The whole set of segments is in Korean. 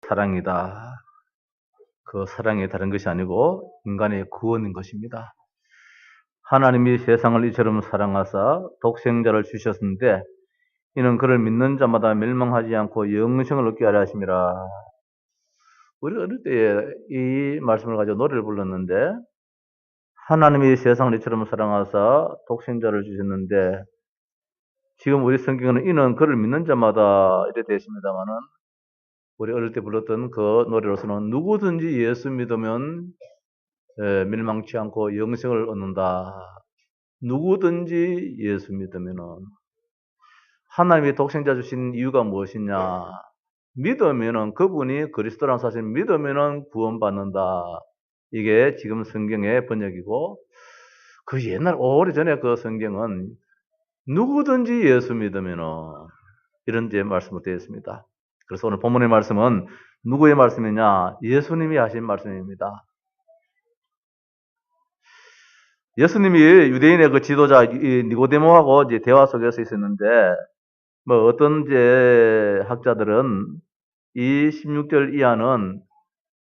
사랑이다. 그 사랑이 다른 것이 아니고 인간의 구원인 것입니다. 하나님이 세상을 이처럼 사랑하사 독생자를 주셨는데 이는 그를 믿는 자마다 멸망하지 않고 영생을 얻게 하려 하심이라. 우리가 어릴 때 이 말씀을 가지고 노래를 불렀는데, 하나님이 세상을 이처럼 사랑하사 독생자를 주셨는데, 지금 우리 성경에는 이는 그를 믿는 자마다 이렇게 되어 있습니다만은, 우리 어릴 때 불렀던 그 노래로서는 누구든지 예수 믿으면 멸망치 않고 영생을 얻는다. 누구든지 예수 믿으면은, 하나님이 독생자 주신 이유가 무엇이냐? 믿으면은, 그분이 그리스도라는 사실 믿으면은 구원받는다. 이게 지금 성경의 번역이고, 그 옛날 오래전에 그 성경은 누구든지 예수 믿으면은 이런 데 말씀을 되어 있습니다. 그래서 오늘 본문의 말씀은 누구의 말씀이냐? 예수님이 하신 말씀입니다. 예수님이 유대인의 그 지도자 니고데모하고 이제 대화 속에서 있었는데, 뭐 어떤 이제 학자들은 이 16절 이하는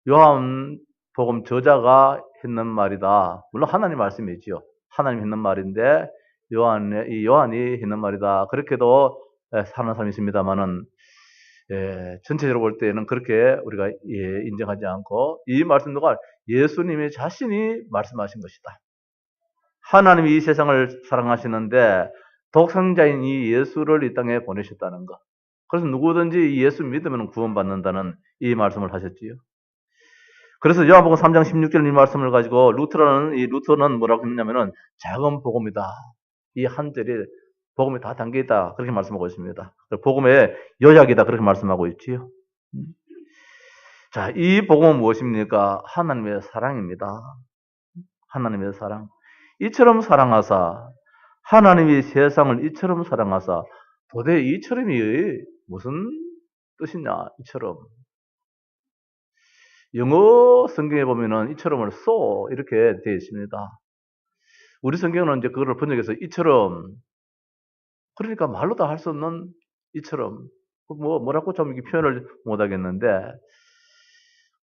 요한복음 저자가 했는 말이다. 물론 하나님 말씀이지요. 하나님 했는 말인데 요한이 했는 말이다. 그렇게도 사는 사람이 있습니다만은 전체적으로 볼 때는 그렇게 우리가 인정하지 않고, 이 말씀도가 예수님이 자신이 말씀하신 것이다. 하나님이 이 세상을 사랑하시는데 독생자인 이 예수를 이 땅에 보내셨다는 것. 그래서 누구든지 예수 믿으면 구원받는다는 이 말씀을 하셨지요. 그래서 요한복음 3장 16절 이 말씀을 가지고 루터는 뭐라고 했냐면은 작은 복음이다. 이 한 절에 복음이 다 담겨 있다. 그렇게 말씀하고 있습니다. 복음의 요약이다. 그렇게 말씀하고 있지요. 자, 이 복음은 무엇입니까? 하나님의 사랑입니다. 하나님의 사랑. 이처럼 사랑하사, 하나님이 세상을 이처럼 사랑하사, 도대체 이처럼이 무슨 뜻이냐? 이처럼. 영어 성경에 보면은 이처럼을 so 이렇게 되어 있습니다. 우리 성경은 이제 그거를 번역해서 이처럼, 그러니까 말로 다 할 수 없는 이처럼, 뭐라고 좀 이렇게 표현을 못 하겠는데,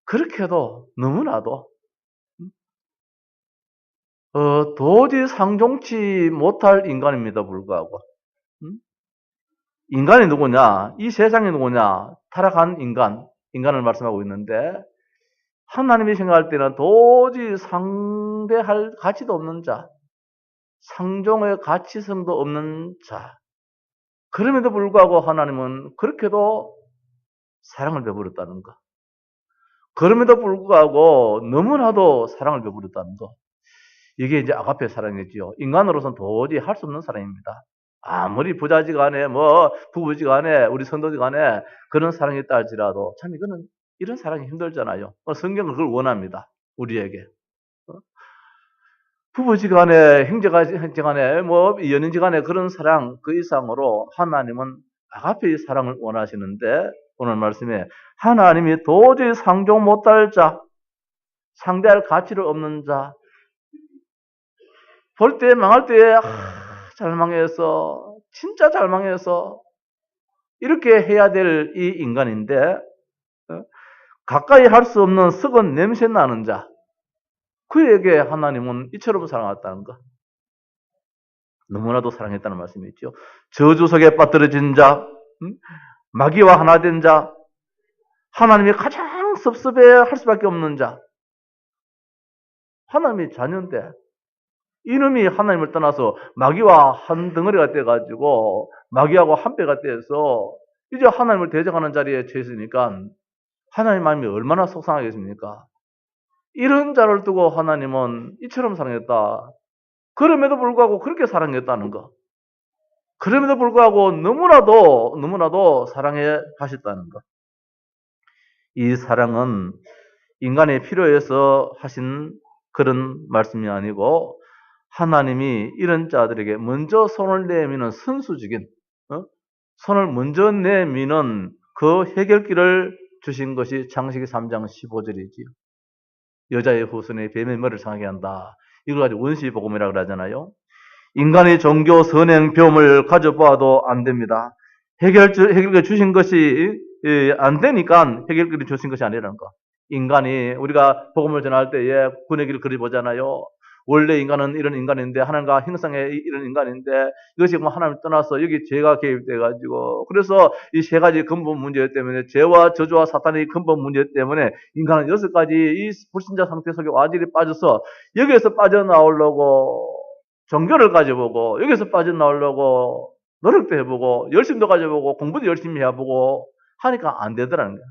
그렇게도 너무나도 도저히 상종치 못할 인간입니다. 불구하고 인간이 누구냐? 이 세상이 누구냐? 타락한 인간을 말씀하고 있는데, 하나님이 생각할 때는 도저히 상대할 가치도 없는 자, 상종의 가치성도 없는 자. 그럼에도 불구하고 하나님은 그렇게도 사랑을 베풀었다는 것. 그럼에도 불구하고 너무나도 사랑을 베풀었다는 것. 이게 이제 아가페 사랑이지요. 인간으로서는 도저히 할 수 없는 사랑입니다. 아무리 부자지간에 부부지간에 우리 선도지간에 그런 사랑이 있다 할지라도 참 이런 사랑이 힘들잖아요. 성경은 그걸 원합니다. 우리에게. 부부지간에 형제간에 연인지간에 그런 사랑 그 이상으로 하나님은 아가페의 사랑을 원하시는데, 오늘 말씀에 하나님이 도저히 상종 못할 자, 상대할 가치를 없는 자, 볼 때 망할 때에 잘 망해서, 진짜 잘 망해서 이렇게 해야 될 이 인간인데, 가까이 할 수 없는 썩은 냄새 나는 자, 그에게 하나님은 이처럼 사랑했다는 것. 너무나도 사랑했다는 말씀이 있죠. 저주 속에 빠뜨려진 자, 마귀와 하나 된 자, 하나님이 가장 섭섭해할 수밖에 없는 자, 하나님의 자녀인데 이놈이 하나님을 떠나서 마귀와 한 덩어리가 돼가지고 마귀하고 한 배가 돼서 이제 하나님을 대적하는 자리에 처했으니까 하나님 마음이 얼마나 속상하겠습니까? 이런 자를 두고 하나님은 이처럼 사랑했다. 그럼에도 불구하고 그렇게 사랑했다는 것. 그럼에도 불구하고 너무나도 사랑해 하셨다는 것. 이 사랑은 인간의 필요해서 하신 그런 말씀이 아니고, 하나님이 이런 자들에게 먼저 손을 내미는 선수적인, 손을 먼저 내미는 그 해결기를 주신 것이 창세기 3장 15절이지요. 여자의 후손이 뱀의 머리를 상하게 한다. 이걸 가지고 원시복음이라고 그러잖아요. 인간의 종교 선행 병을 가져봐도 안 됩니다. 해결기 주신 것이 안 되니까 해결책을 주신 것이 아니라는 거. 인간이 우리가 복음을 전할 때에 구원의 길을 그려보잖아요. 원래 인간은 이런 인간인데 하나님과 형상의 이런 인간인데 이것이 뭐 하나님을 떠나서 여기 죄가 개입돼 가지고 그래서 이 세 가지 근본 문제 때문에 죄와 저주와 사탄의 근본 문제 때문에 인간은 6가지 이 불신자 상태 속에 완전히 빠져서 여기에서 빠져나오려고 종교를 가져보고 여기서 빠져나오려고 노력도 해보고 열심도 가져보고 공부도 열심히 해보고 하니까 안 되더라는 거야.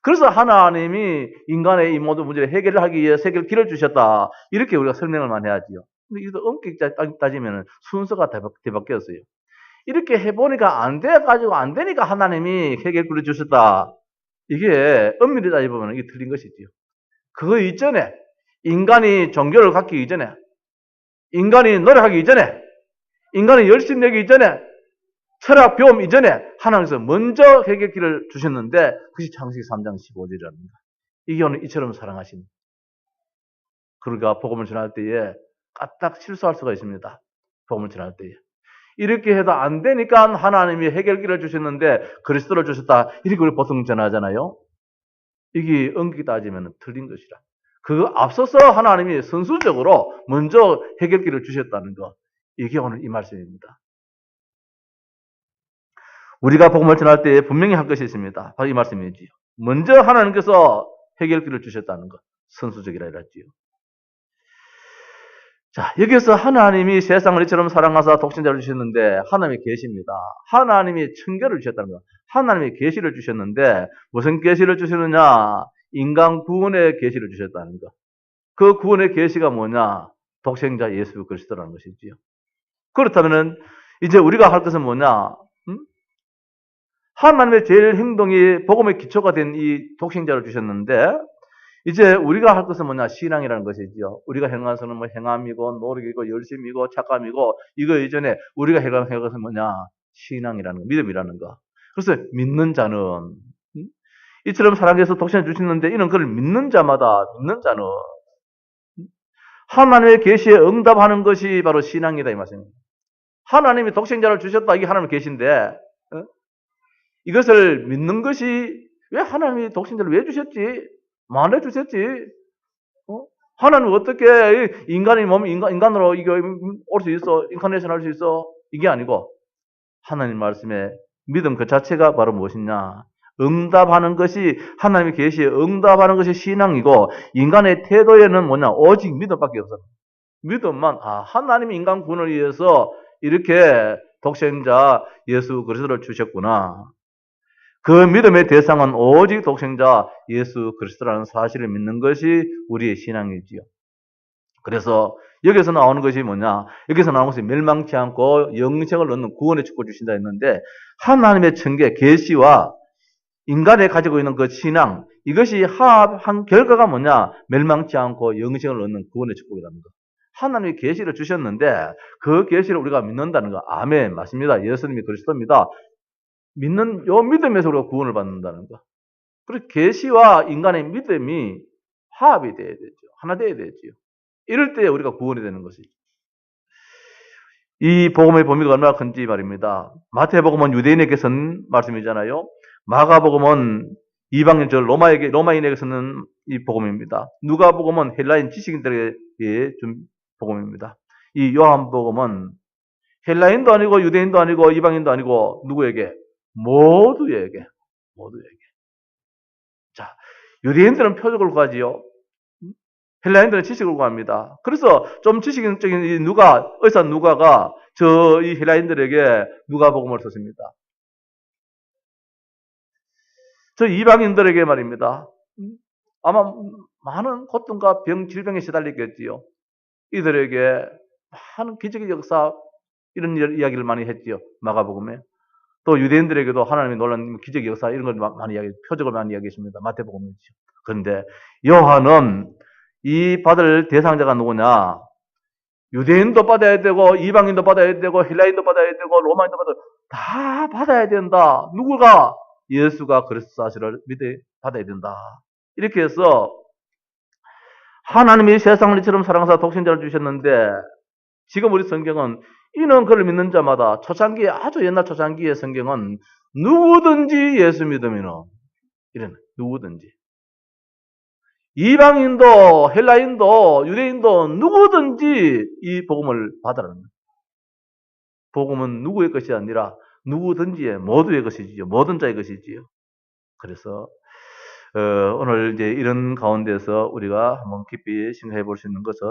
그래서 하나님이 인간의 이 모든 문제를 해결하기 위해 세계를 길을 주셨다. 이렇게 우리가 설명을 많이 하지요. 근데 이것도 엄격히 따지면 순서가 뒤바뀌었어요. 이렇게 해보니까 안 돼가지고 안 되니까 하나님이 해결길을 주셨다. 이게 엄밀히 따져보면 이게 틀린 것이지요. 그 이전에 인간이 종교를 갖기 이전에 인간이 노력하기 이전에 인간이 열심히 내기 이전에 철학 배움 이전에 하나님께서 먼저 해결길을 주셨는데 그것이 창세기 3장 15절이랍니다. 이게 오늘 이처럼 사랑하신 그러니까 복음을 전할 때에 까딱 실수할 수가 있습니다. 복음을 전할 때에 이렇게 해도 안 되니까 하나님이 해결길을 주셨는데 그리스도를 주셨다. 이렇게 우리 보통 전하잖아요. 이게 엄격히 따지면 틀린 것이라. 그 앞서서 하나님이 선수적으로 먼저 해결길을 주셨다는 것. 이게 오늘 이 말씀입니다. 우리가 복음을 전할 때에 분명히 할 것이 있습니다. 바로 이 말씀이지요. 먼저 하나님께서 해결길을 주셨다는 것. 선수적이라 했지요. 자, 여기서 하나님이 세상을 이처럼 사랑하사 독생자를 주셨는데 하나님이 계십니다. 하나님이 청결을 주셨다는 것. 하나님이 계시를 주셨는데 무슨 계시를 주셨느냐? 인간 구원의 계시를 주셨다는 것. 그 구원의 계시가 뭐냐? 독생자 예수 그리스도라는 것이지요. 그렇다면은 이제 우리가 할 것은 뭐냐? 하나님의 제일 행동이 복음의 기초가 된 이 독생자를 주셨는데 이제 우리가 할 것은 뭐냐? 신앙이라는 것이지요. 우리가 행한 것은 뭐 행함이고 노력이고 열심이고 착함이고 이거 이전에 우리가 행한 것은 뭐냐? 신앙이라는 거, 믿음이라는 거. 그래서 믿는 자는 이처럼 사랑해서 독생자 주셨는데 이는 그를 믿는 자마다 믿는 자는 하나님의 계시에 응답하는 것이 바로 신앙이다 이 말씀입니다. 하나님이 독생자를 주셨다 이게 하나님의 계시인데 이것을 믿는 것이 왜 하나님이 독생자를 왜 주셨지? 만에 주셨지? 하나님 어떻게 인간의 몸 인간으로 이게 올 수 있어? 인카네이션 할 수 있어? 이게 아니고 하나님 말씀에 믿음 그 자체가 바로 무엇이냐? 응답하는 것이 하나님의 계시에 응답하는 것이 신앙이고 인간의 태도에는 뭐냐? 오직 믿음밖에 없어. 믿음만 하나님이 인간 구원을 위해서 이렇게 독생자 예수 그리스도를 주셨구나. 그 믿음의 대상은 오직 독생자 예수 그리스도라는 사실을 믿는 것이 우리의 신앙이지요. 그래서 여기서 나오는 것이 뭐냐? 여기서 나오는 것이 멸망치 않고 영생을 얻는 구원의 축복을 주신다 했는데 하나님의 천계 계시와 인간이 가지고 있는 그 신앙 이것이 합한 결과가 뭐냐? 멸망치 않고 영생을 얻는 구원의 축복이라는 것. 하나님이 계시를 주셨는데 그 계시를 우리가 믿는다는 거. 아멘. 맞습니다. 예수님이 그리스도입니다. 믿는 요 믿음에서 우리가 구원을 받는다는 거. 그리고 계시와 인간의 믿음이 화합이 돼야 되죠. 하나 돼야 되지요. 이럴 때 우리가 구원이 되는 것이죠. 이 복음의 범위가 얼마나 큰지 말입니다. 마태복음은 유대인에게서는 말씀이잖아요. 마가복음은 이방인 즉 로마인에게서는 이 복음입니다. 누가복음은 헬라인 지식인들에게 준 복음입니다. 이 요한복음은 헬라인도 아니고 유대인도 아니고 이방인도 아니고 누구에게? 모두에게. 자, 유대인들은 표적을 구하지요. 헬라인들은 지식을 구합니다. 그래서 좀 지식인적인 의사 누가가 이 헬라인들에게 누가복음을 썼습니다. 저 이방인들에게 말입니다. 아마 많은 고통과 질병에 시달리겠지요. 이들에게 많은 기적의 역사 이런 이야기를 많이 했지요. 마가복음에. 또 유대인들에게도 하나님이 놀란 기적의 역사 이런 걸 많이 표적을 많이 이야기했습니다. 마태복음이죠. 그런데 요한은 이 받을 대상자가 누구냐? 유대인도 받아야 되고 이방인도 받아야 되고 헬라인도 받아야 되고 로마인도 다 받아야 된다. 누구가? 예수가 그리스도 사실을 받아야 된다. 이렇게 해서 하나님이 세상을 이처럼 사랑하사 독생자를 주셨는데 지금 우리 성경은 이는 그를 믿는 자마다 초창기에 아주 옛날 초창기의 성경은 누구든지 예수 믿으면 이런 누구든지 이방인도 헬라인도 유대인도 누구든지 이 복음을 받으라는 거예요. 복음은 누구의 것이 아니라 누구든지의 모두의 것이지요. 모든 자의 것이지요. 그래서 오늘 이제 이런 가운데서 우리가 한번 깊이 생각해 볼 수 있는 것은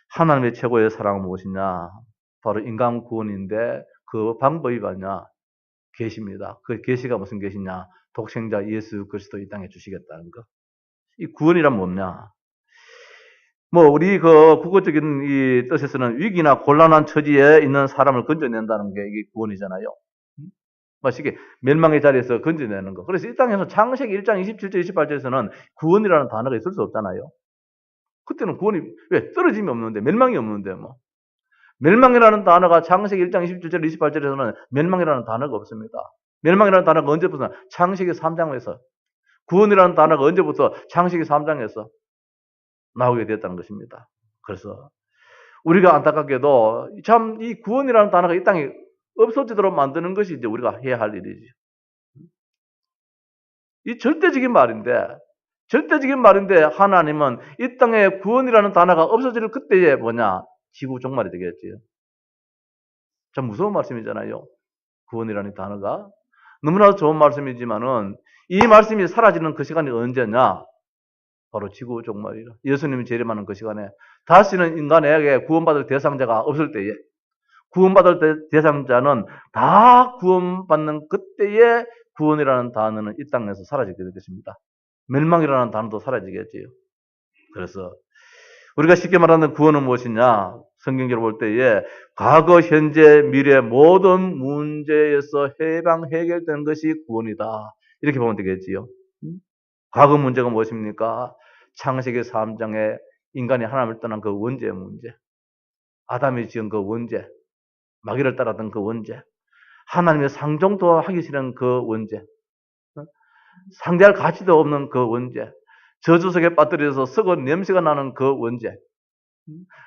하나님의 최고의 사랑은 무엇이냐? 바로 인간 구원인데 그 방법이 뭐냐? 계시입니다. 그 계시가 무슨 계시냐? 독생자 예수 그리스도 이 땅에 주시겠다는 것. 이 구원이란 뭐냐? 뭐 우리 그 국어적인 이 뜻에서는 위기나 곤란한 처지에 있는 사람을 건져낸다는 게 이게 구원이잖아요. 이게 멸망의 자리에서 건져내는 거. 그래서 이 땅에서 창세기 1장 27절 28절에서는 구원이라는 단어가 있을 수 없잖아요. 그때는 구원이 왜 떨어짐이 없는데 멸망이 없는데 뭐 멸망이라는 단어가 창세기 1장 27절 28절에서는 멸망이라는 단어가 없습니다. 멸망이라는 단어가 언제부터 창세기 3장에서 구원이라는 단어가 언제부터 창세기 3장에서 나오게 됐다는 것입니다. 그래서 우리가 안타깝게도 참 이 구원이라는 단어가 이 땅에 없어지도록 만드는 것이 이제 우리가 해야 할 일이지. 이 절대적인 말인데 하나님은 이 땅에 구원이라는 단어가 없어질 그때에 뭐냐? 지구 종말이 되겠지요. 참 무서운 말씀이잖아요. 구원이라는 단어가. 너무나도 좋은 말씀이지만은 이 말씀이 사라지는 그 시간이 언제냐? 바로 지구 종말이라. 예수님이 재림하는 그 시간에 다시는 인간에게 구원받을 대상자가 없을 때에 구원받을 대상자는 다 구원받는 그때에 구원이라는 단어는 이 땅에서 사라지게 되겠습니다. 멸망이라는 단어도 사라지겠지요. 그래서 우리가 쉽게 말하는 구원은 무엇이냐? 성경적으로 볼 때에 과거, 현재, 미래 모든 문제에서 해결되는 것이 구원이다. 이렇게 보면 되겠지요. 과거 문제가 무엇입니까? 창세기 3장에 인간이 하나님을 떠난 그 원죄의 문제. 아담이 지은 그 원죄. 마귀를 따랐던 그 원죄. 하나님의 상종도 하기 싫은 그 원죄. 상대할 가치도 없는 그 원죄. 저주 속에 빠뜨려서 썩은 냄새가 나는 그 원죄.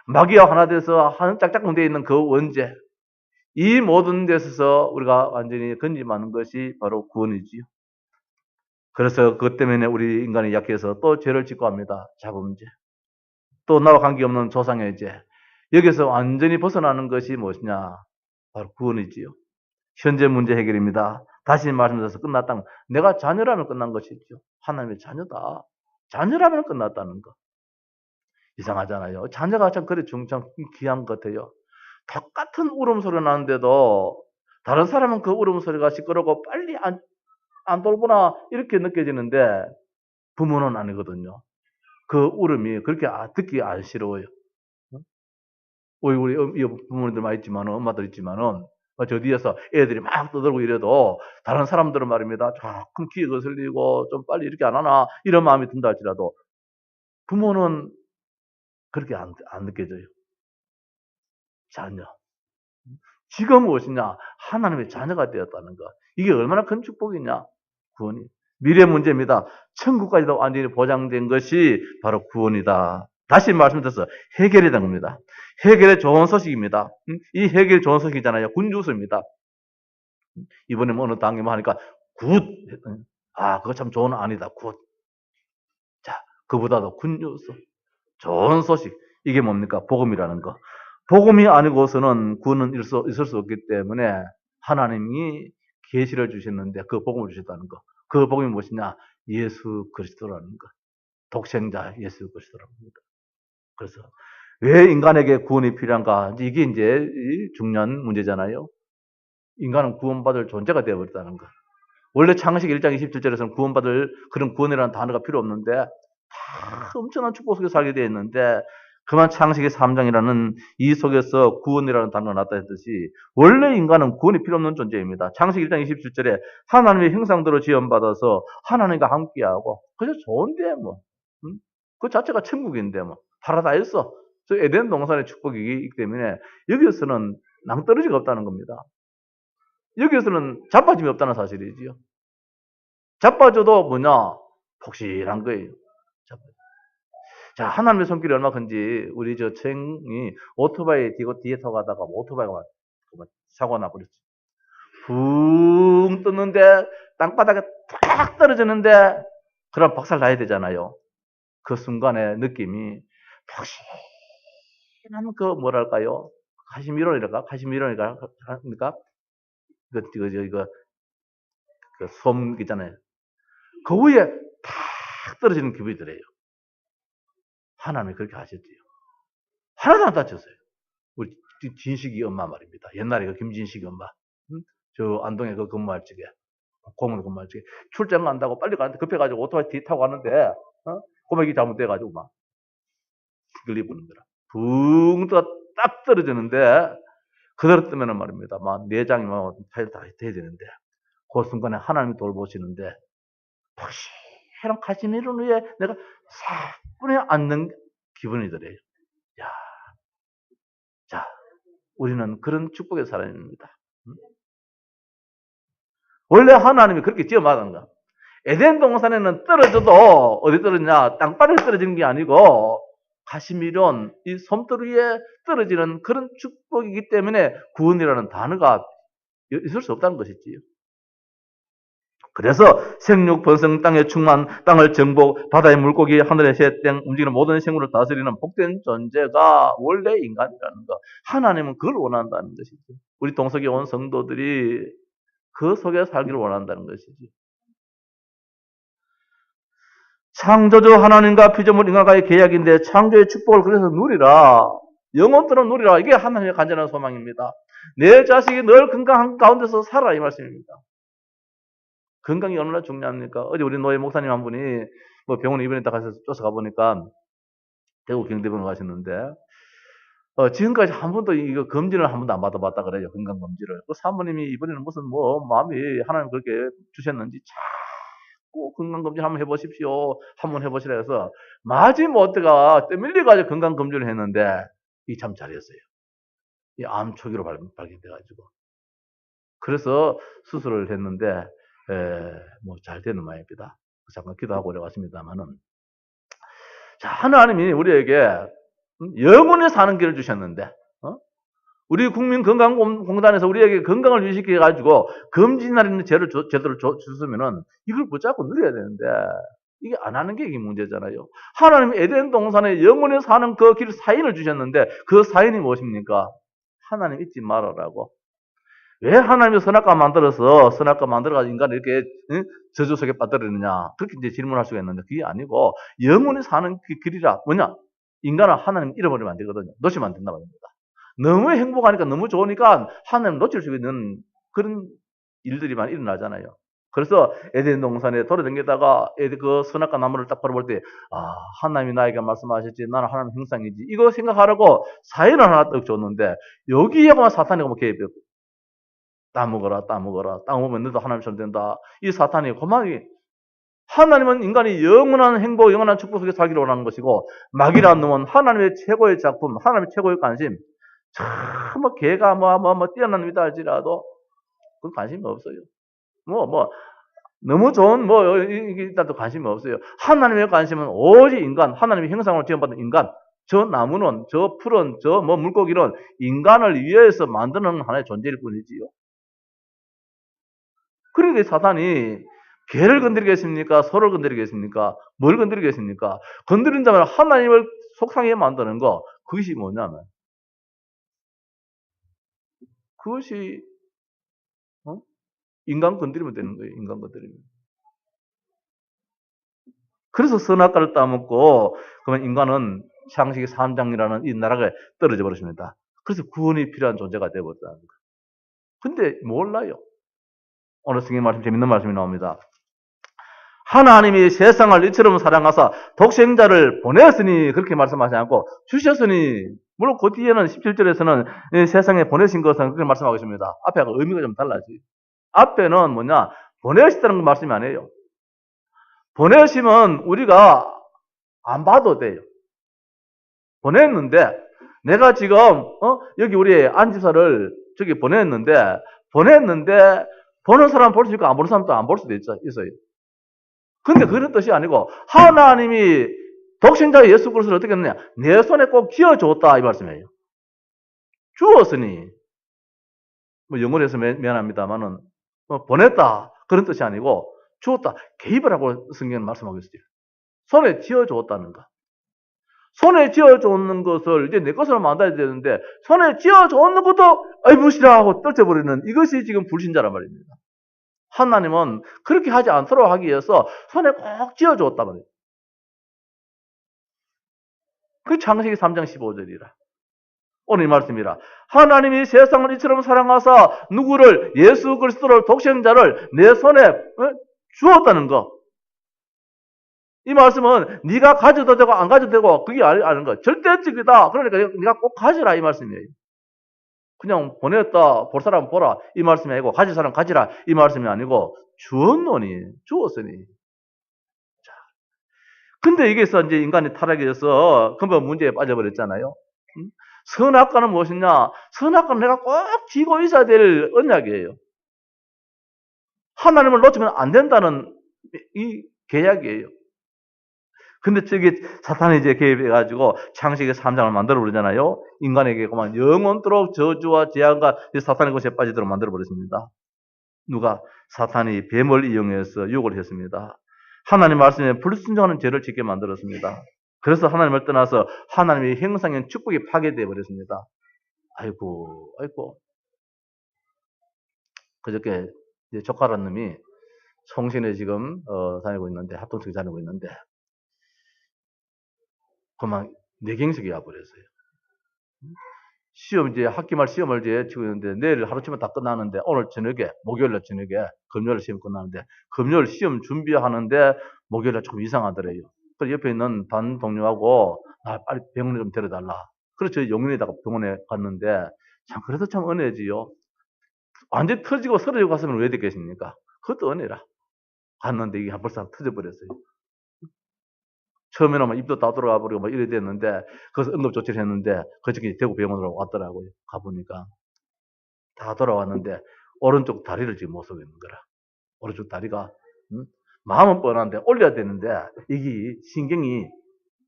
마귀와 하나 돼서 한 짝짝꿍 되어 있는 그 원죄. 이 모든 데서 우리가 완전히 건짐하는 것이 바로 구원이지요. 그래서 그것 때문에 우리 인간이 약해서 또 죄를 짓고 합니다. 자범죄. 또 나와 관계없는 조상의 죄. 여기서 완전히 벗어나는 것이 무엇이냐? 바로 구원이지요. 현재 문제 해결입니다. 다시 말씀드려서 끝났다. 내가 자녀라면 끝난 것이죠. 하나님의 자녀다. 자녀라면 끝났다는 거. 이상하잖아요. 자녀가 참 그래 중참 귀한 것 같아요. 똑같은 울음소리 나는데도 다른 사람은 그 울음소리가 시끄럽고 빨리 안 돌구나 이렇게 느껴지는데 부모는 아니거든요. 그 울음이 그렇게 듣기 안쓰러워요. 우리 부모님들 많이 있지만은 엄마들 있지만은 저 뒤에서 애들이 막 떠들고 이래도 다른 사람들은 말입니다. 조금 귀에 거슬리고 좀 빨리 이렇게 안 하나 이런 마음이 든다 할지라도 부모는 그렇게 안 느껴져요. 자녀. 지금 무엇이냐? 하나님의 자녀가 되었다는 것. 이게 얼마나 큰 축복이냐? 구원이. 미래 문제입니다. 천국까지도 완전히 보장된 것이 바로 구원이다. 다시 말씀드려서 해결이 된 겁니다. 해결의 좋은 소식입니다. 이 해결 좋은 소식이잖아요. 굿뉴스입니다. 이번에 어느 당에만 하니까 굿. 그거 참 좋은 아니다. 굿. 자, 그보다도 굿뉴스. 좋은 소식. 이게 뭡니까? 복음이라는 거. 복음이 아니고서는 구원은 있을 수 없기 때문에 하나님이 계시를 주셨는데 그 복음을 주셨다는 거. 그 복음이 무엇이냐? 예수 그리스도라는 거. 독생자 예수 그리스도라는 겁니다. 그래서 왜 인간에게 구원이 필요한가? 이게 이제 중요한 문제잖아요. 인간은 구원받을 존재가 되어버렸다는 거. 원래 창세기 1장 27절에서는 구원받을 그런 구원이라는 단어가 필요 없는데 다 엄청난 축복 속에 살게 되어 있는데 그만 창세기 3장이라는 이 속에서 구원이라는 단어가 나타났듯이 원래 인간은 구원이 필요 없는 존재입니다. 창세기 1장 27절에 하나님의 형상대로 지음받아서 하나님과 함께하고 그저 좋은데 뭐 그 자체가 천국인데 뭐 파라다이스 저 에덴 동산의 축복이기 때문에 여기서는 낭떠러지가 없다는 겁니다. 여기서는 자빠짐이 없다는 사실이지요. 자빠져도 뭐냐? 폭실한 거예요. 자, 하나님의 손길이 얼마 큰지 우리 저 청이 오토바이 뒤에 타고 가다가 오토바이가 사고 나버렸죠. 붕 떴는데 땅바닥에 탁 떨어지는데 그럼 박살 나야 되잖아요. 그 순간의 느낌이 확실한 그 뭐랄까요? 카시미론이랄까? 그러니까 그 솜 있잖아요. 그 위에 탁 떨어지는 기분이 들어요. 하나님이 그렇게 하셨지요. 하나도 안 다쳤어요. 우리 진식이 엄마 말입니다. 옛날에 그 김진식이 엄마. 응? 저 안동에 그 근무할 적에, 공원 근무할 적에 출장 간다고 빨리 가는데 급해가지고 오토바이 뒤 타고 가는데 고막이 잘못돼가지고 막 걸리부는 거라. 붕 떠 딱 떨어지는데 그대로 뜨면은 말입니다. 막 내장이 막 파열 다 돼야 되는데 그 순간에 하나님이 돌보시는데 확실한 가시미론 위에 내가 사뿐히 앉는 기분이 들어요. 야, 자, 우리는 그런 축복의 사람입니다. 원래 하나님이 그렇게 지어맞은 거. 에덴 동산에는 떨어져도 어디 떨어지냐? 땅바닥에 떨어지는 게 아니고 가시미론, 이 솜돌 위에 떨어지는 그런 축복이기 때문에 구원이라는 단어가 있을 수 없다는 것이지요. 그래서 생육, 번성, 땅의 충만, 땅을 정복, 바다의 물고기, 하늘의 새, 땡, 움직이는 모든 생물을 다스리는 복된 존재가 원래 인간이라는 거. 하나님은 그걸 원한다는 것이죠. 우리 동석에 온 성도들이 그 속에 살기를 원한다는 것이지. 창조주 하나님과 피조물 인간과의 계약인데 창조의 축복을 그래서 누리라. 영원토록 누리라. 이게 하나님의 간절한 소망입니다. 내 자식이 늘 건강한 가운데서 살아 이 말씀입니다. 건강이 얼마나 중요합니까? 어제 우리 노예 목사님 한 분이 뭐 병원에 입원했다 가서 쫓아가 보니까 대구 경대병원 가셨는데 지금까지 한 번도 이거 검진을 한 번도 안 받아봤다 그래요. 건강 검진을. 그 사모님이 이번에는 무슨 뭐 마음이 하나님 그렇게 주셨는지 자꾸 건강 검진 한번 해보십시오. 한번 해보시라 해서 마지못해가 떠밀려가지고 건강 검진을 했는데 이 참 잘했어요. 이 암 초기로 발견돼가지고 그래서 수술을 했는데 뭐 잘 되는 모양입니다. 잠깐 기도하고 오려왔습니다만은 자 하나님이 우리에게 영원히 사는 길을 주셨는데 우리 국민건강공단에서 우리에게 건강을 유지시켜 가지고 검진할 제를 제대로 줬으면은 이걸 붙잡고 누려야 되는데 이게 안 하는 게 이게 문제잖아요. 하나님이 에덴 동산에 영원히 사는 그 길 사인을 주셨는데 그 사인이 무엇입니까? 하나님 잊지 말아라고. 왜 하나님이 선악과 만들어가지고 인간을 이렇게 저주 속에 빠뜨리느냐 그렇게 이제 질문할 수가 있는데 그게 아니고 영원히 사는 길이라 뭐냐? 인간은 하나님 잃어버리면 안 되거든요. 놓치면 안 된다 말입니다. 너무 행복하니까 너무 좋으니까 하나님 놓칠 수 있는 그런 일들이 많이 일어나잖아요. 그래서 에덴 동산에 돌아다니다가 그 선악과 나무를 딱 바라볼 때 하나님이 나에게 말씀하셨지 나는 하나님 형상이지 이거 생각하라고 사인을 하나 딱 줬는데 여기에만 사탄이 개입했고 따먹어라 따먹으면 너도 하나님처럼 된다. 이 사탄이 고막이 하나님은 인간이 영원한 행복, 영원한 축복 속에 살기를 원하는 것이고 마귀라는 놈은 하나님의 최고의 작품, 하나님의 최고의 관심 참 걔가 뛰어난 놈이다 할지라도 그건 관심이 없어요. 너무 좋은 이게 일단도 관심이 없어요. 하나님의 관심은 오직 인간, 하나님의 형상으로 지음받은 인간. 저 나무는, 저 풀은, 저 물고기는 인간을 위해서 만드는 하나의 존재일 뿐이지요. 그러니까 사탄이 개를 건드리겠습니까? 소를 건드리겠습니까? 뭘 건드리겠습니까? 건드린다면 하나님을 속상하게 만드는 거 그것이 뭐냐면 그것이 인간 건드리면 되는 거예요. 인간 건드리면. 그래서 선악과를 따먹고 그러면 인간은 창세기 3장이라는 이 나락에 떨어져 버렸습니다. 그래서 구원이 필요한 존재가 되어버렸다는 거예요. 근데 몰라요. 오늘 성경 말씀 재밌는 말씀이 나옵니다. 하나님이 세상을 이처럼 사랑하사 독생자를 보냈으니 그렇게 말씀하지 않고 주셨으니 물론 그 뒤에는 17절에서는 세상에 보내신 것은 그렇게 말씀하고 있습니다. 앞에가 의미가 좀 달라지. 앞에는 뭐냐 보내셨다는 말씀이 아니에요. 보내시면 우리가 안 봐도 돼요. 보냈는데 내가 지금 여기 우리 안집사를 저기 보냈는데 보는 사람 볼 수 있고 안 보는 사람도 안 볼 수도 있어요. 근데 그런 뜻이 아니고 하나님이 독생자 예수 그리스도를 어떻게 했느냐 내 손에 꼭 쥐어줬다 이 말씀이에요. 주었으니 뭐 영어로 해서 미안합니다만은 보냈다 그런 뜻이 아니고 주었다 개입을 하고 성경은 말씀하고 있어요. 손에 쥐어주었다는 거. 손에 쥐어주는 것을 이제 내 것으로 만들어야 되는데 손에 쥐어주는 것도 아이 무시라 하고 떨쳐버리는 이것이 지금 불신자란 말입니다. 하나님은 그렇게 하지 않도록 하기 위해서 손에 꼭 쥐어주었단 말이에요. 그 창세기 3장 15절이라. 오늘 이 말씀이라. 하나님이 세상을 이처럼 사랑하사 누구를 예수 그리스도를 독생자를 내 손에 주었다는 거. 이 말씀은 네가 가져도 되고 안 가져도 되고 그게 아는 거. 절대적이다. 그러니까 네가 꼭 가지라 이 말씀이에요. 그냥 보냈다. 볼 사람 보라. 이 말씀이 아니고 가질 사람 가지라. 이 말씀이 아니고 주었노니 주었으니. 자, 근데 여기서 이제 인간이 타락해서 근본 문제에 빠져버렸잖아요. 선악과는 무엇이냐? 선악과는 내가 꼭 쥐고 있어야 될 언약이에요. 하나님을 놓치면 안 된다는 이 계약이에요. 근데 저기 사탄이 이제 개입해가지고 창세기 3장을 만들어 버리잖아요. 인간에게 그만 영원토록 저주와 재앙과 사탄의 것에 빠지도록 만들어 버렸습니다. 누가? 사탄이 뱀을 이용해서 유혹을 했습니다. 하나님 말씀에 불순종하는 죄를 짓게 만들었습니다. 그래서 하나님을 떠나서 하나님의 형상인 축복이 파괴되어 버렸습니다. 아이고. 그저께 이제 조카란 놈이 송신에 지금 다니고 있는데 합동측에 다니고 있는데 그만 뇌경색이 와버렸어요. 시험 이제 학기말 시험을 이제 치고 있는데 내일 하루치면 다 끝나는데 오늘 저녁에 목요일날 저녁에 금요일 시험 끝나는데 금요일 시험 준비하는데 목요일날 조금 이상하더래요. 그래서 옆에 있는 반 동료하고 나 빨리 병원에 좀 데려달라. 그래서 용인에다가 병원에 갔는데 참 그래도 참 은혜지요. 완전 터지고 쓰러지고 갔으면 왜 됐겠습니까? 그것도 은혜라. 갔는데 이게 벌써 터져버렸어요. 처음에는 막 입도 다 돌아가 버리고 막 이래 됐는데, 그래서 응급조치를 했는데, 그저께 대구 병원으로 왔더라고요. 가보니까. 다 돌아왔는데, 오른쪽 다리를 지금 못 쓰고 있는 거라. 오른쪽 다리가, 마음은 뻔한데, 올려야 되는데, 이게 신경이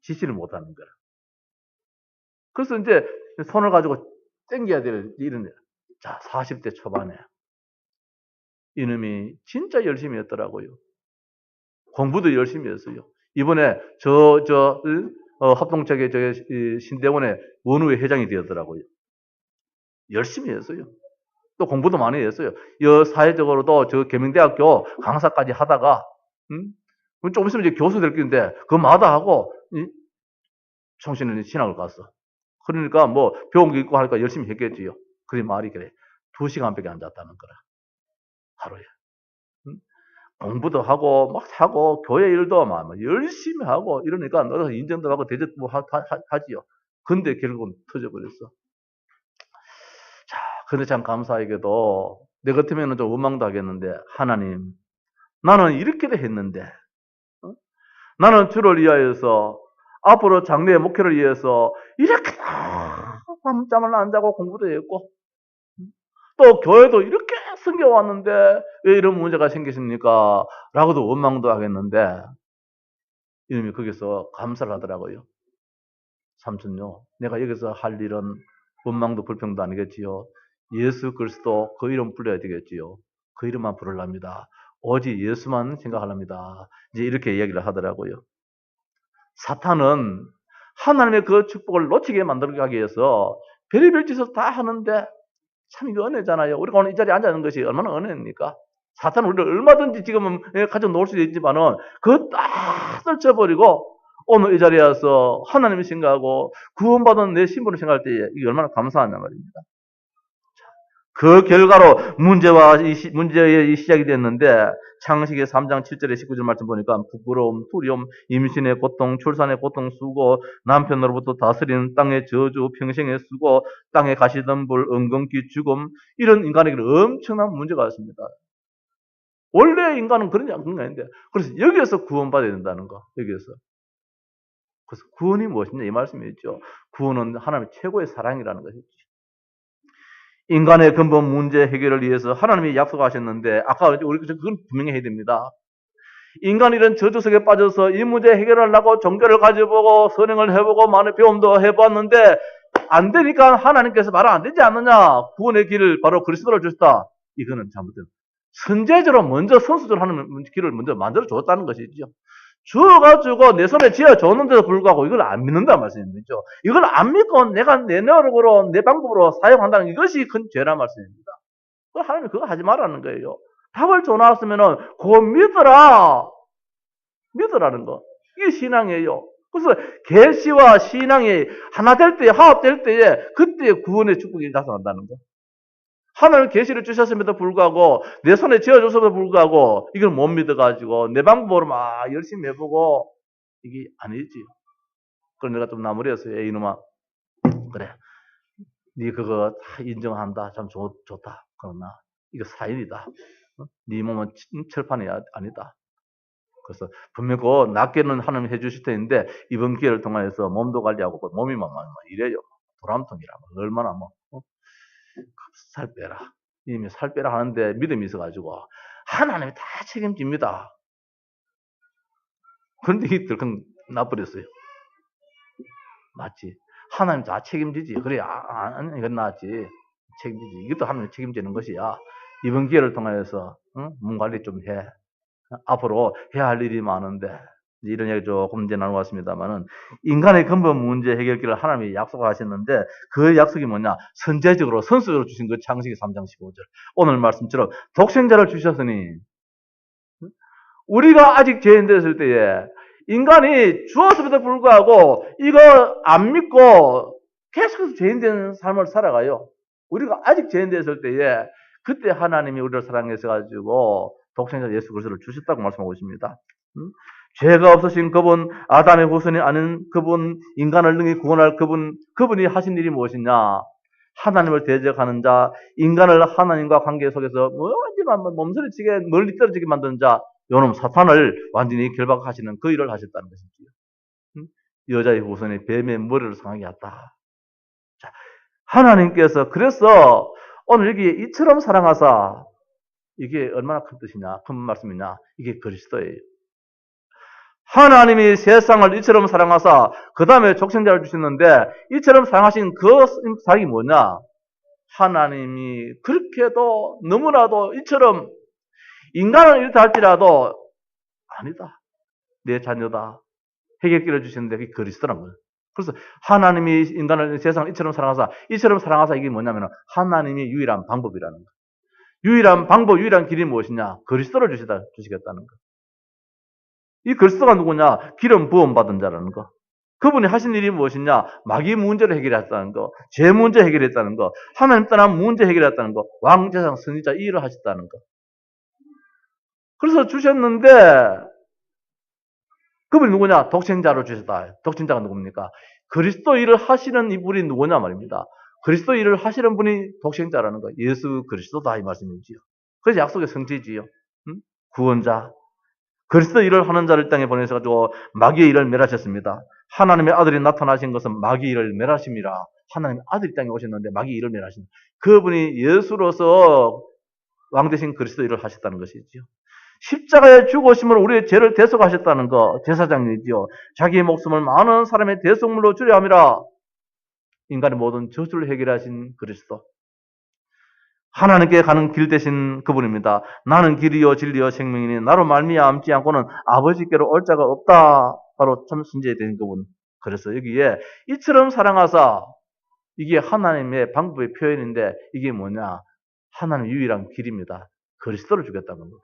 지시를 못 하는 거라. 그래서 이제 손을 가지고 당겨야 될 이런, 자, 40대 초반에. 이놈이 진짜 열심히 했더라고요. 공부도 열심히 했어요. 이번에 합동체계 신대원의 원후회 회장이 되었더라고요. 열심히 했어요. 또 공부도 많이 했어요. 사회적으로도 계명대학교 강사까지 하다가, 조금 있으면 이제 교수 될 건데, 그거 마다하고, 총신은 신학을 갔어. 그러니까 뭐, 병원도 있고 하니까 열심히 했겠지요. 그래, 말이 그래. 2시간밖에 안 잤다는 거라. 하루에. 공부도 하고 막 하고 교회 일도 막 열심히 하고 이러니까 너도 인정도 하고 대접도 하지요. 근데 결국은 터져버렸어. 자, 근데 참 감사하게도 내 같으면 좀 원망도 하겠는데 하나님, 나는 이렇게도 했는데 나는 주를 위하여서 앞으로 장래의 목표를 위해서 이렇게 밤잠을 안 자고 공부도 했고 또 교회도 이렇게 섬겨왔는데 왜 이런 문제가 생기십니까? 라고도 원망도 하겠는데 이놈이 거기서 감사를 하더라고요. 삼촌요, 내가 여기서 할 일은 원망도 불평도 아니겠지요. 예수 그리스도 그 이름 불러야 되겠지요. 그 이름만 부르랍니다. 오직 예수만 생각하랍니다. 이제 이렇게 이야기를 하더라고요. 사탄은 하나님의 그 축복을 놓치게 만들게 하기 위해서 별의별 짓을 다 하는데 참 이거 은혜잖아요. 우리가 오늘 이 자리에 앉아 있는 것이 얼마나 은혜입니까? 사탄은 우리를 얼마든지 지금은 가져 놓을 수도 있지만은 그거 다 떨쳐버리고 오늘 이 자리에 와서 하나님을 생각하고 구원받은 내 신분을 생각할 때 이게 얼마나 감사하냐 말입니다. 그 결과로 문제의 시작이 됐는데 창세기 3장 7절에 19절 말씀 보니까 부끄러움, 두려움, 임신의 고통, 출산의 고통, 수고, 남편으로부터 다스리는 땅의 저주, 평생의 수고, 땅에 가시던 불, 은근기, 죽음, 이런 인간에게 엄청난 문제가 있습니다. 원래 인간은 그런 게 아닌데 그래서 여기에서 구원받아야 된다는 거. 여기에서. 그래서 구원이 무엇이냐 이 말씀이 있죠. 구원은 하나님의 최고의 사랑이라는 것이죠. 인간의 근본 문제 해결을 위해서 하나님이 약속하셨는데 아까 우리 그건 분명히 해야 됩니다. 인간이 이런 저주 속에 빠져서 이 문제 해결하려고 종교를 가져보고 선행을 해보고 많은 배움도 해봤는데 안 되니까 하나님께서 바로 안 되지 않느냐. 구원의 길을 바로 그리스도를 주셨다. 이거는 잘못된. 선제적으로 먼저 선수들 하는 길을 먼저 만들어 줬다는 것이죠. 주어가지고 내 손에 쥐어줬는데도 불구하고 이걸 안 믿는다는 말씀이죠. 이걸 안 믿고 내가 내 노력으로, 내 방법으로 사용한다는 이것이 큰 죄란 말씀입니다. 하나님이 그거 하지 말라는 거예요. 답을 줘놨으면은, 그거 믿으라는 거. 이게 신앙이에요. 그래서 계시와 신앙이 하나 될 때, 화합될 때에, 그때 구원의 축복이 나타난다는 거. 하나님 계시를 주셨음에도 불구하고 내 손에 쥐어줬음에도 불구하고 이걸 못 믿어가지고 내 방법으로 막 열심히 해보고 이게 아니지. 그럼 내가 좀 나무랬어요. 이놈아, 그래, 네 그거 다 인정한다. 참 좋다. 그러나 이거 사인이다. 네 몸은 철판이 아니다. 그래서 분명 그 낫게는 하나님 해주실 텐데 이번 기회를 통해서 몸도 관리하고 몸이 막 이래요. 도람통이라 얼마나 살 빼라. 이미 살 빼라 하는데 믿음이 있어가지고 하나님이 다 책임집니다. 그런데 이 들썩 나버렸어요. 맞지? 하나님 다 책임지지. 그래, 아니, 이건 나지. 책임지지. 이것도 하나님이 책임지는 것이야. 이번 기회를 통해서 몸 관리 좀 해. 앞으로 해야 할 일이 많은데 이런 얘기 조금 이제 나눠봤습니다만은 인간의 근본 문제 해결기를 하나님이 약속하셨는데 그 약속이 뭐냐? 선제적으로 선수적으로 주신 그 창세기 3장 15절 오늘 말씀처럼 독생자를 주셨으니 우리가 아직 죄인되었을 때에 인간이 주었음에도 불구하고 이거 안 믿고 계속해서 죄인된 삶을 살아가요. 우리가 아직 죄인되었을 때에 그때 하나님이 우리를 사랑해서 가지고 독생자 예수 그리스도를 주셨다고 말씀하고 있습니다. 죄가 없으신 그분, 아담의 후손이 아닌 그분, 인간을 능히 구원할 그분이 하신 일이 무엇이냐? 하나님을 대적하는 자, 인간을 하나님과 관계 속에서 완전히 몸서리치게 멀리 떨어지게 만드는 자, 요놈 사탄을 완전히 결박하시는 그 일을 하셨다는 것이지요. 여자의 후손이 뱀의 머리를 상하게 했다. 자, 하나님께서 그래서 오늘 여기 이처럼 사랑하사 이게 얼마나 큰 뜻이냐, 큰 말씀이냐, 이게 그리스도예요. 하나님이 세상을 이처럼 사랑하사 그 다음에 독생자를 주셨는데 이처럼 사랑하신 그 사랑이 뭐냐? 하나님이 그렇게도 너무나도 이처럼 인간을 이렇다 할지라도 아니다. 내 자녀다. 해결길을 주시는데 그게 그리스도란 거예요. 그래서 하나님이 인간을 세상을 이처럼 사랑하사 이게 뭐냐면 하나님이 유일한 방법이라는 거예요. 유일한 방법, 유일한 길이 무엇이냐? 그리스도를 주시겠다는 거. 이 그리스도가 누구냐? 기름 부음 받은 자라는 거. 그분이 하신 일이 무엇이냐? 마귀 문제를 해결했다는 거, 죄 문제 해결했다는 거, 하나님 떠난 문제 해결했다는 거, 왕제상 선지자 이 일을 하셨다는 거. 그래서 주셨는데 그분이 누구냐? 독생자로 주셨다. 독생자가 누굽니까? 그리스도 일을 하시는 이분이 누구냐 말입니다. 그리스도 일을 하시는 분이 독생자라는 거. 예수 그리스도다 이 말씀이지요. 그래서 약속의 성취지요. 구원자. 그리스도 일을 하는 자를 땅에 보내셔가지고 마귀의 일을 멸하셨습니다. 하나님의 아들이 나타나신 것은 마귀의 일을 멸하심이라. 하나님의 아들이 땅에 오셨는데 마귀의 일을 멸하십니다. 그분이 예수로서 왕 대신 그리스도 일을 하셨다는 것이지요. 십자가에 죽으심으로 우리의 죄를 대속하셨다는 거, 제사장이지요. 자기의 목숨을 많은 사람의 대속물로 주려 함이라. 인간의 모든 저주를 해결하신 그리스도. 하나님께 가는 길 대신 그분입니다. 나는 길이요 진리요 생명이니 나로 말미암지 않고는 아버지께로 올 자가 없다. 바로 참 순재에 된 그분. 그래서 여기에 이처럼 사랑하사 이게 하나님의 방법의 표현인데 이게 뭐냐? 하나님의 유일한 길입니다. 그리스도를 주겠다는 겁니다.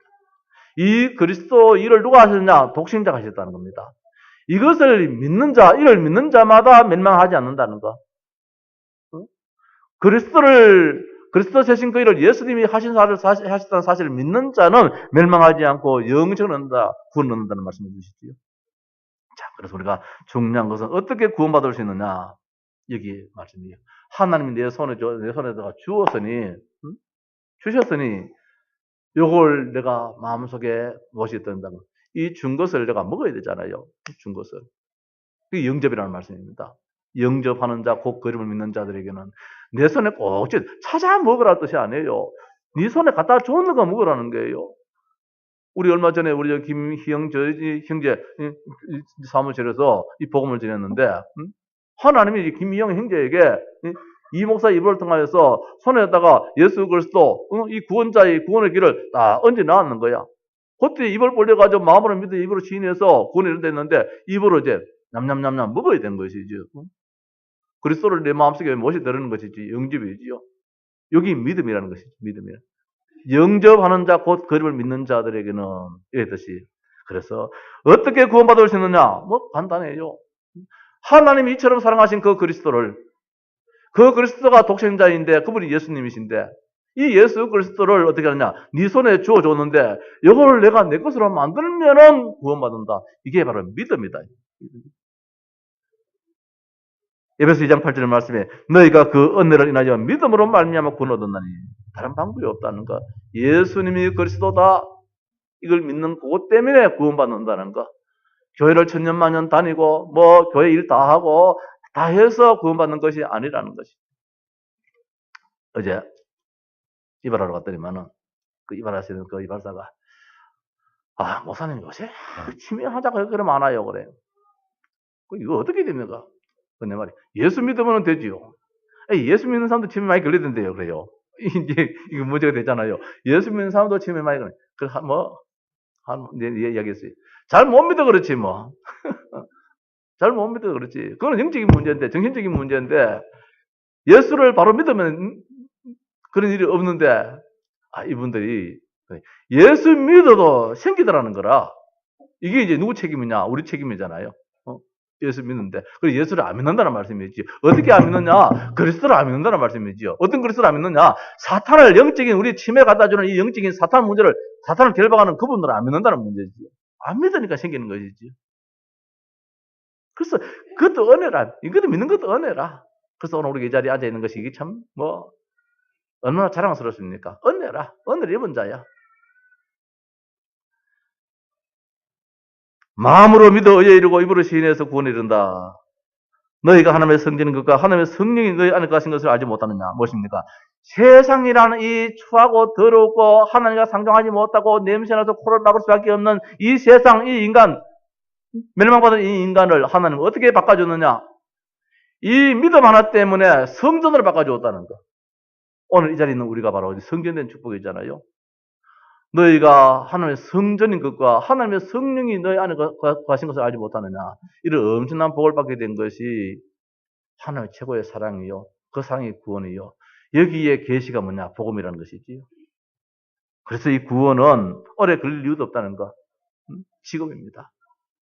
이 그리스도 일을 누가 하셨냐? 독생자가 하셨다는 겁니다. 이것을 믿는 자, 이를 믿는 자마다 멸망하지 않는다는 거. 그리스도 세신 그 일을 예수님이 하셨다는 사실을 믿는 자는 멸망하지 않고 영생을 얻는다, 구원을 얻는다는 말씀을 주시지요. 자, 그래서 우리가 중요한 것은 어떻게 구원받을 수 있느냐? 여기 말씀이에요. 하나님이 내 손에다가 주셨으니, 요걸 내가 마음속에 무엇이 된다고. 이 준 것을 내가 먹어야 되잖아요. 준 것을. 그게 영접이라는 말씀입니다. 영접하는 자, 곧 그림을 믿는 자들에게는 내 손에 꼭 찾아 먹으라는 뜻이 아니에요. 네 손에 갖다 줬는 거 먹으라는 거예요. 우리 얼마 전에 우리 김희영 형제 사무실에서 이 복음을 전했는데 하나님이 김미영 형제에게 이 목사 입을 통하여서 손에다가 예수 그리스도 이 구원자의 구원의 길을 딱 얹어 나왔는 거야. 그때 입을 벌려가지고 마음으로 믿어 입으로 시인해서 구원이 이랬는데 입으로 이제 냠냠냠냠 먹어야 되는 것이죠. 그리스도를 내 마음속에 모시 들으는 것이지 영접이지요. 여기 믿음이라는 것이죠. 믿음이라. 영접하는 자 곧 그림을 믿는 자들에게는 이랬듯이. 그래서 어떻게 구원받을 수 있느냐? 뭐 간단해요. 하나님이 이처럼 사랑하신 그 그리스도를, 그 그리스도가 독생자인데 그분이 예수님이신데 이 예수 그리스도를 어떻게 하느냐? 네 손에 주어줬는데 이걸 내가 내 것으로 만들면은 구원받는다. 이게 바로 믿음이다. 에베소 2장 8절 말씀에 너희가 그 은혜를 인하여 믿음으로 말미암아 구원 얻었나니 다른 방법이 없다는 거. 예수님이 그리스도다. 이걸 믿는 그것 때문에 구원받는다는 거. 교회를 천년만년 다니고 뭐 교회 일 다 하고 다 해서 구원받는 것이 아니라는 것이. 어제 이발하러 갔더니만은 그 이발하시는 그 이발사가 목사님 요새 치매 환자가 그렇게 많아요 그래요. 이거 어떻게 됩니까? 내 말이 예수 믿으면 되지요. 예수 믿는 사람도 치매 많이 걸리던데요 그래요. 이제 이거 문제가 되잖아요. 예수 믿는 사람도 치매 많이 걸려. 내 이야기했어요. 잘 못 믿어 그렇지 뭐. 잘 못 믿어 그렇지. 그건 영적인 문제인데, 정신적인 문제인데 예수를 바로 믿으면 그런 일이 없는데 이분들이 예수 믿어도 생기더라는 거라. 이게 이제 누구 책임이냐? 우리 책임이잖아요. 예수 믿는데. 그리고 예수를 안 믿는다는 말씀이지. 어떻게 안 믿느냐? 그리스도를 안 믿는다는 말씀이지요. 어떤 그리스도를 안 믿느냐? 사탄을 영적인 우리 침에 갖다 주는 이 영적인 사탄 문제를, 사탄을 결박하는 그분들을 안 믿는다는 문제지요. 안 믿으니까 생기는 것이지. 그래서 그것도 은혜라. 이것도 믿는 것도 은혜라. 그래서 오늘 우리 이 자리에 앉아 있는 것이 이게 참 얼마나 자랑스럽습니까? 은혜라. 은혜를 입은 자야. 마음으로 믿어 의에 이르고 입으로 시인해서 구원에 이른다. 너희가 하나님의 성전인 것과 하나님의 성령이 너희 안에 가신 것을 알지 못하느냐. 무엇입니까? 세상이라는 이 추하고 더럽고 하나님과 상종하지 못하고 냄새나서 코를 막을 수밖에 없는 이 세상, 이 인간, 멸망받은 이 인간을 하나님 어떻게 바꿔줬느냐? 이 믿음 하나 때문에 성전으로 바꿔주었다는 거. 오늘 이 자리에 있는 우리가 바로 성전된 축복이잖아요. 너희가 하나님의 성전인 것과 하나님의 성령이 너희 안에 가신 것을 알지 못하느냐. 이런 엄청난 복을 받게 된 것이 하나님의 최고의 사랑이요. 그 사랑이 구원이요. 여기에 계시가 뭐냐? 복음이라는 것이지요. 그래서 이 구원은 오래 걸릴 이유도 없다는 거. 지금입니다.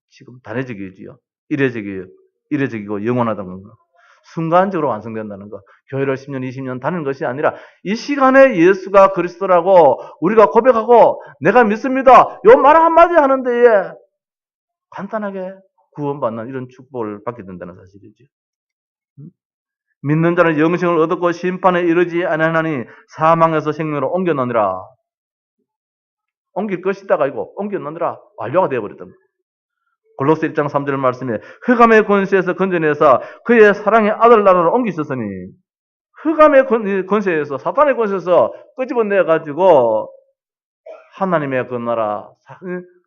지금 단회적이지요. 이례적이고 영원하다는 거. 순간적으로 완성된다는 거. 교회를 10년, 20년 다니는 것이 아니라 이 시간에 예수가 그리스도라고 우리가 고백하고 내가 믿습니다. 요 말 한마디 하는 데에 간단하게 구원받는 이런 축복을 받게 된다는 사실이죠. 믿는 자는 영생을 얻었고 심판에 이르지 아니하나니 사망에서 생명으로 옮겨놓느라. 옮길 것이다가 아니고 옮겨놓느라 완료가 되어버렸던 거예요. 골로새 1장 3절 말씀에 흑암의 권세에서 건져내서 그의 사랑의 아들 나라로 옮기셨으니 흑암의 권세에서 사탄의 권세에서 끄집어내가지고 하나님의 그 나라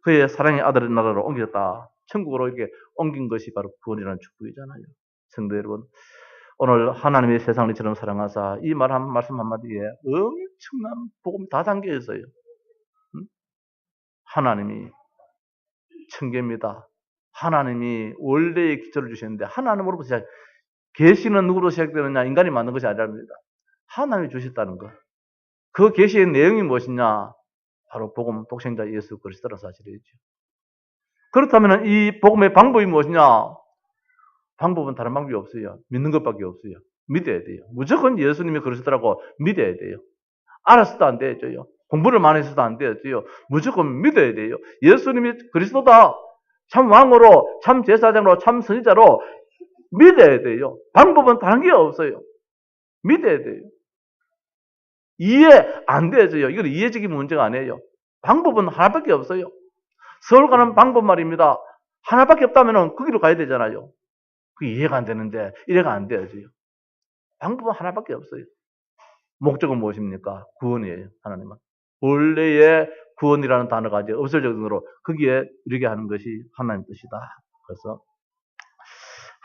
그의 사랑의 아들 나라로 옮겼다. 천국으로 이렇게 옮긴 것이 바로 구원이라는 축복이잖아요. 성도 여러분, 오늘 하나님의 세상을 이처럼 사랑하사 이 말씀 한마디에 엄청난 복음이 다 담겨 있어요. 하나님이 천계입니다. 하나님이 원래의 기초를 주셨는데 하나님으로부터 시작. 계시는 누구로 시작되느냐? 인간이 만든 것이 아니랍니다. 하나님이 주셨다는 것. 그 계시의 내용이 무엇이냐? 바로 복음 독생자 예수 그리스도라는 사실이죠. 그렇다면 이 복음의 방법이 무엇이냐? 방법은 다른 방법이 없어요. 믿는 것밖에 없어요. 믿어야 돼요. 무조건 예수님이 그리스도라고 믿어야 돼요. 알았어도 안 되죠. 공부를 많이 해서도 안 되죠. 무조건 믿어야 돼요. 예수님이 그리스도다. 참 왕으로, 참 제사장으로, 참 선지자로 믿어야 돼요. 방법은 다른 게 없어요. 믿어야 돼요. 이해 안 되죠. 이건 이해적인 문제가 아니에요. 방법은 하나밖에 없어요. 서울 가는 방법 말입니다. 하나밖에 없다면 거기로 가야 되잖아요. 그게 이해가 안 되는데 이해가 안 되어져요. 방법은 하나밖에 없어요. 목적은 무엇입니까? 구원이에요. 하나님은. 원래의 구원이라는 단어가 이제 없을 정도로 거기에 이르게 하는 것이 하나님 뜻이다. 그래서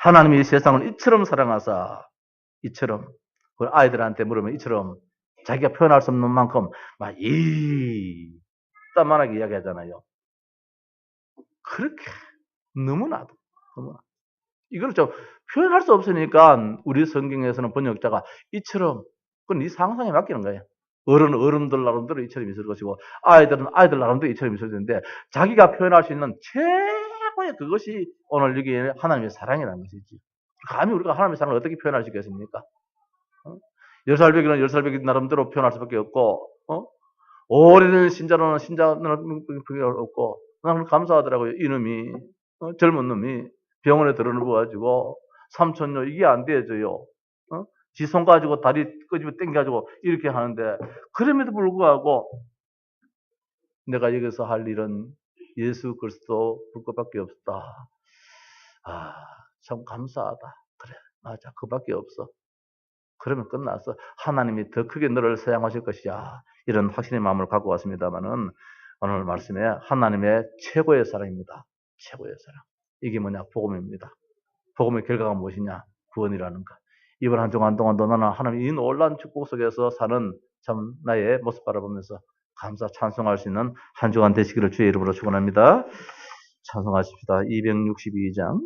하나님이 세상을 이처럼 사랑하사, 이처럼, 아이들한테 물으면 이처럼 자기가 표현할 수 없는 만큼 막 이따만하게 이야기하잖아요. 그렇게 너무나도 이걸 좀 표현할 수 없으니까 우리 성경에서는 번역자가 이처럼, 그건 네 상상에 맡기는 거예요. 어른들 나름대로 이처럼 있을 것이고 아이들은 아이들 나름대로 이처럼 있을 텐데 자기가 표현할 수 있는 최고의 그것이 오늘 여기에 하나님의 사랑이라는 것이지. 감히 우리가 하나님의 사랑을 어떻게 표현할 수 있겠습니까? 10살배기는 10살배기 나름대로 표현할 수밖에 없고, 오래된 신자로는 신자 나름대로 표현할 수 없고, 나는 감사하더라고요. 이놈이, 젊은 놈이 병원에 들어누워가지고, 삼천요, 이게 안 되어져요. 지 손 가지고 다리 끄집어 당겨가지고 이렇게 하는데, 그럼에도 불구하고, 내가 여기서 할 일은 예수 그리스도 볼 것밖에 없다. 아, 참 감사하다. 그래, 맞아. 그밖에 없어. 그러면 끝났어. 하나님이 더 크게 너를 사용하실 것이야. 이런 확신의 마음을 갖고 왔습니다만은 오늘 말씀에 하나님의 최고의 사랑입니다. 최고의 사랑. 이게 뭐냐? 복음입니다. 복음의 결과가 무엇이냐? 구원이라는 것. 이번 한 주간 동안도 나는 하나님 이 놀라운 축복 속에서 사는 참 나의 모습 바라보면서 감사 찬송할 수 있는 한 주간 되시기를 주의 이름으로 축원합니다. 찬송하십시다. 262장